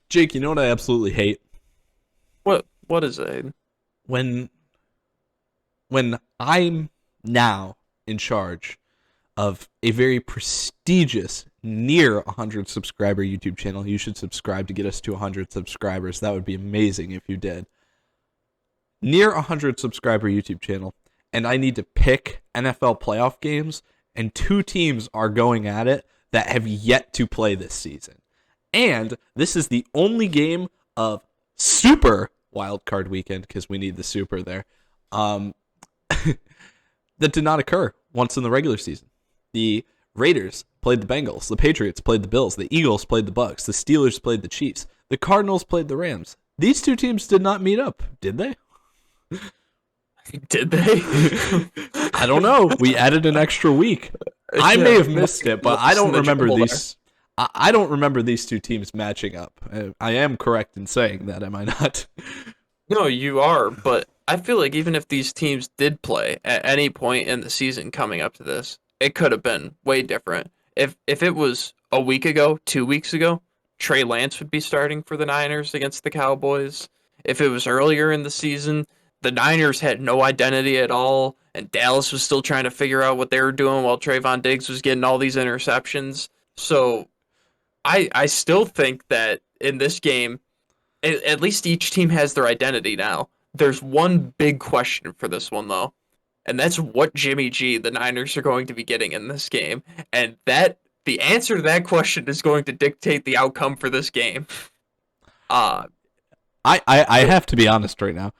Jake, you know what I absolutely hate? What is it? When when I'm now in charge of a very prestigious near 100 subscriber YouTube channel. You should subscribe to get us to 100 subscribers. That would be amazing if you did. Near 100 subscriber YouTube channel, and I need to pick NFL playoff games, and two teams are going at it that have yet to play this season. And this is the only game of super wild card weekend, because we need the super there, um, that did not occur once in the regular season. The Raiders played the Bengals, the Patriots played the Bills, the Eagles played the Bucks, the Steelers played the Chiefs, the Cardinals played the Rams. These two teams did not meet up, did they? Did they? I don't know. We added an extra week. I may have missed it, but I don't remember these. I don't remember these two teams matching up. I am correct in saying that, am I not? No, you are, but I feel like even if these teams did play at any point in the season coming up to this, it could have been way different. If it was a week ago, 2 weeks ago, Trey Lance would be starting for the Niners against the Cowboys. If it was earlier in the season, the Niners had no identity at all, and Dallas was still trying to figure out what they were doing while Trayvon Diggs was getting all these interceptions. So I still think that in this game, at least each team has their identity now. There's one big question for this one though, and that's what Jimmy G the Niners are going to be getting in this game, and that the answer to that question is going to dictate the outcome for this game. Uh I have to be honest right now.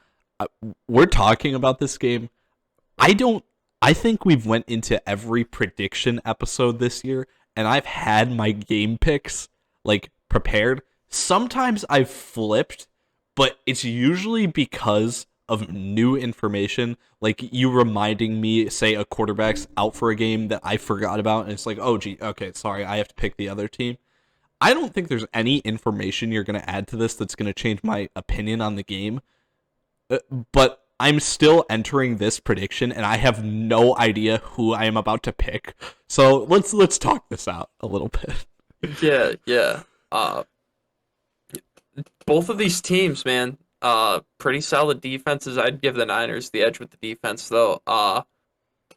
We're talking about this game. I don't. I think we've went into every prediction episode this year, and I've had my game picks like prepared. Sometimes I've flipped, but it's usually because of new information, like you reminding me, say a quarterback's out for a game that I forgot about, and it's like, oh gee, okay, sorry, I have to pick the other team. I don't think there's any information you're going to add to this that's going to change my opinion on the game. But I'm still entering this prediction, and I have no idea who I am about to pick. So let's talk this out a little bit. yeah, yeah. Both of these teams, man, pretty solid defenses. I'd give the Niners the edge with the defense though.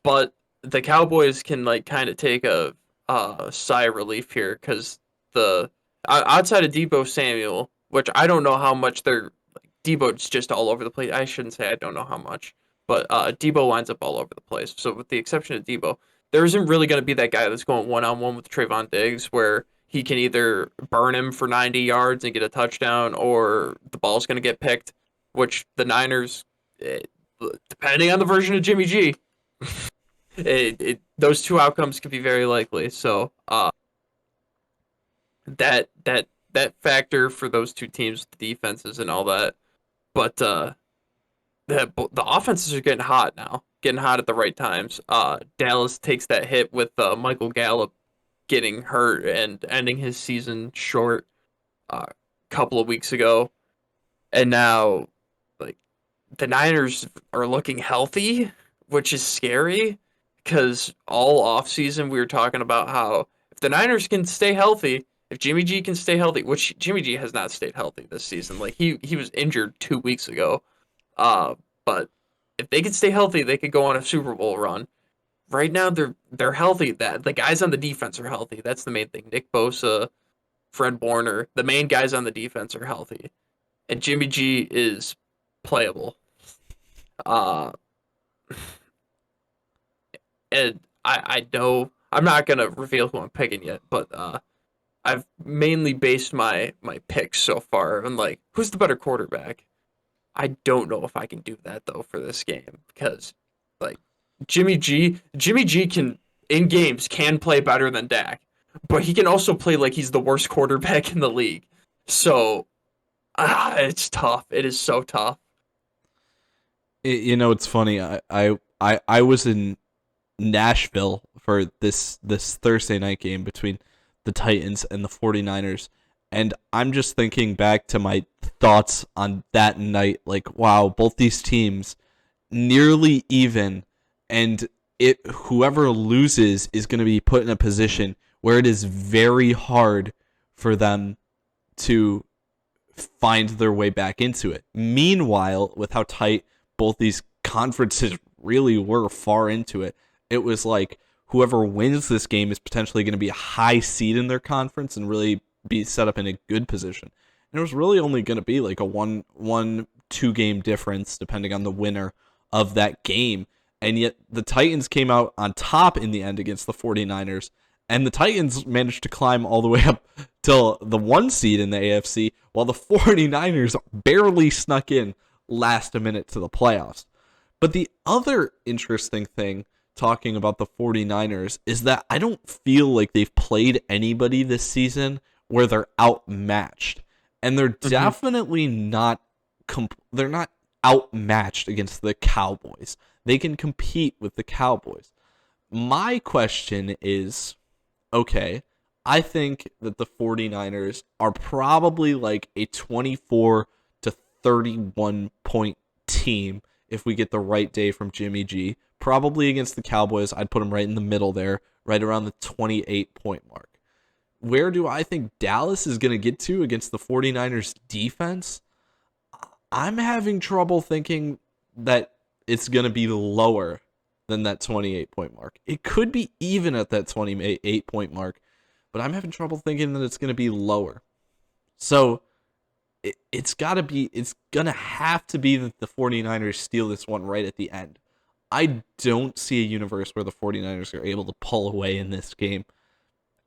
But the Cowboys can like kind of take a sigh of relief here because the outside of Deebo Samuel, which I don't know how much they're Debo's just all over the place. I shouldn't say I don't know how much, but Deebo lines up all over the place. So with the exception of Deebo, there isn't really going to be that guy that's going one on one with Trayvon Diggs where he can either burn him for 90 yards and get a touchdown, or the ball's going to get picked. Which the Niners, depending on the version of Jimmy G, those two outcomes could be very likely. So that factor for those two teams, the defenses and all that. But the offenses are getting hot now, getting hot at the right times. Dallas takes that hit with Michael Gallup getting hurt and ending his season short a couple of weeks ago, and now like the Niners are looking healthy, which is scary because all offseason we were talking about how if the Niners can stay healthy, if Jimmy G can stay healthy, which Jimmy G has not stayed healthy this season, like he was injured 2 weeks ago, uh, but if they could stay healthy, they could go on a Super Bowl run. Right now, they're healthy. That the guys on the defense are healthy. That's the main thing. Nick Bosa, Fred Warner, the main guys on the defense are healthy, and Jimmy G is playable. Uh, and I know I'm not gonna reveal who I'm picking yet, but I've mainly based my picks so far on like who's the better quarterback. I don't know if I can do that though for this game because like Jimmy G can in games can play better than Dak, but he can also play like he's the worst quarterback in the league. So it's tough. It is so tough. It's funny. I was in Nashville for this Thursday night game between the Titans and the 49ers, and I'm just thinking back to my thoughts on that night, like, wow, both these teams nearly even, and whoever loses is going to be put in a position where it is very hard for them to find their way back into it. Meanwhile, with how tight both these conferences really were far into it, it was like whoever wins this game is potentially going to be a high seed in their conference and really be set up in a good position. And it was really only going to be like a 1-2 game difference depending on the winner of that game. And yet the Titans came out on top in the end against the 49ers. And the Titans managed to climb all the way up till the 1 seed in the AFC, while the 49ers barely snuck in last minute to the playoffs. But the other interesting thing talking about the 49ers is that I don't feel like they've played anybody this season where they're outmatched. And they're definitely not they're not outmatched against the Cowboys. They can compete with the Cowboys. My question is, okay, I think that the 49ers are probably like a 24 to 31 point team if we get the right day from Jimmy G. Probably against the Cowboys, I'd put them right in the middle there, right around the 28 point mark. Where do I think Dallas is going to get to against the 49ers defense? I'm having trouble thinking that it's going to be lower than that 28 point mark. It could be even at that 28 point mark, but I'm having trouble thinking that it's going to be lower. So it's going to have to be that the 49ers steal this one right at the end. I don't see a universe where the 49ers are able to pull away in this game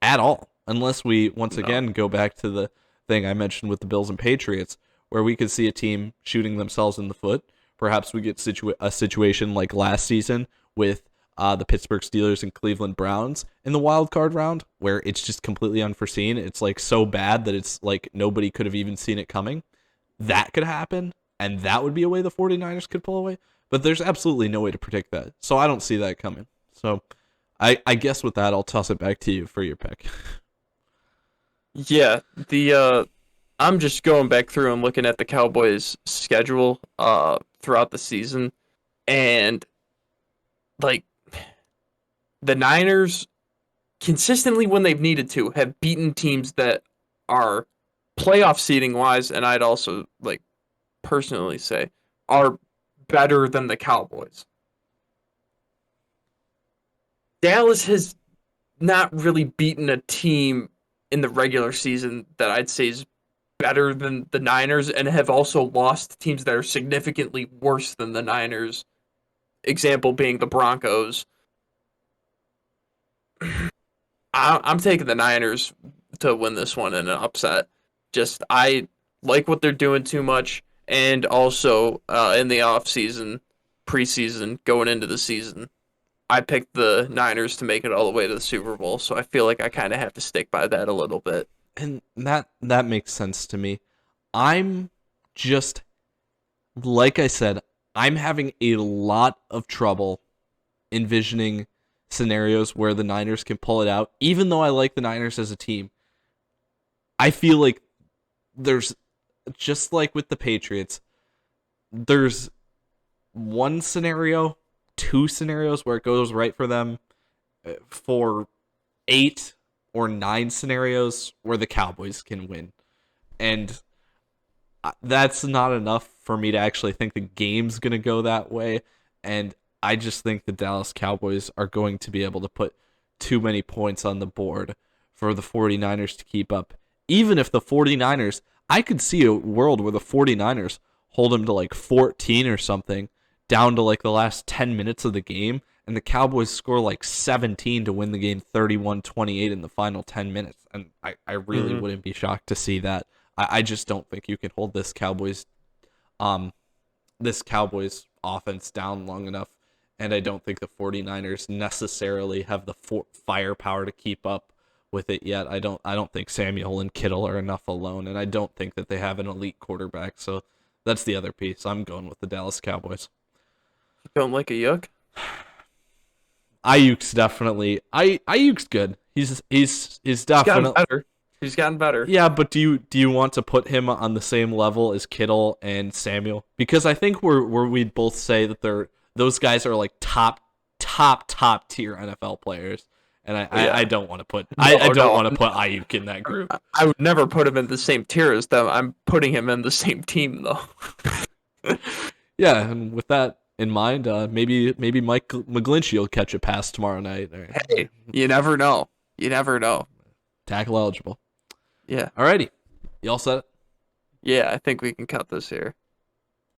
at all, unless we once again go back to the thing I mentioned with the Bills and Patriots, where we could see a team shooting themselves in the foot. Perhaps we get a situation like last season with the Pittsburgh Steelers and Cleveland Browns in the wild card round, where it's just completely unforeseen. It's like so bad that it's like nobody could have even seen it coming. That could happen, and that would be a way the 49ers could pull away. But there's absolutely no way to predict that. So I don't see that coming. So I guess with that, I'll toss it back to you for your pick. Yeah, I'm just going back through and looking at the Cowboys' schedule throughout the season, and like the Niners consistently when they've needed to have beaten teams that are playoff seeding wise, and I'd also like personally say are better than the Cowboys. Dallas has not really beaten a team in the regular season that I'd say is better than the Niners, and have also lost teams that are significantly worse than the Niners. Example being the Broncos. I'm taking the Niners to win this one in an upset. Just I like what they're doing too much, and also in the offseason, preseason, going into the season, I picked the Niners to make it all the way to the Super Bowl, so I feel like I kind of have to stick by that a little bit. And that makes sense to me. I'm just, like I said, I'm having a lot of trouble envisioning scenarios where the Niners can pull it out. Even though I like the Niners as a team, I feel like there's, just like with the Patriots, there's one scenario, 2 scenarios where it goes right for them, for 8 or 9 scenarios where the Cowboys can win. And that's not enough for me to actually think the game's going to go that way. And I just think the Dallas Cowboys are going to be able to put too many points on the board for the 49ers to keep up. Even if the 49ers, I could see a world where the 49ers hold them to like 14 or something, down to like the last 10 minutes of the game, and the Cowboys score like 17 to win the game 31-28 in the final 10 minutes. And I really wouldn't be shocked to see that. I just don't think you can hold this Cowboys offense down long enough. And I don't think the 49ers necessarily have the firepower to keep up with it yet. I don't think Samuel and Kittle are enough alone, and I don't think that they have an elite quarterback. So that's the other piece. I'm going with the Dallas Cowboys. Don't like a yuck? Ayuk's definitely Ayuk's good. He's definitely better. He's gotten better. Yeah, but do you want to put him on the same level as Kittle and Samuel? Because I think we'd both say that those guys are like top tier NFL players, And Yeah. I don't want to put No, I don't no. want to put Ayuk in that group. I would never put him in the same tier as them. I'm putting him in the same team though. Yeah, and with that in mind, maybe Mike McGlinchey will catch a pass tomorrow night. Hey, you never know. You never know. Tackle eligible. Yeah. Alrighty. You all set? Yeah, I think we can cut this here.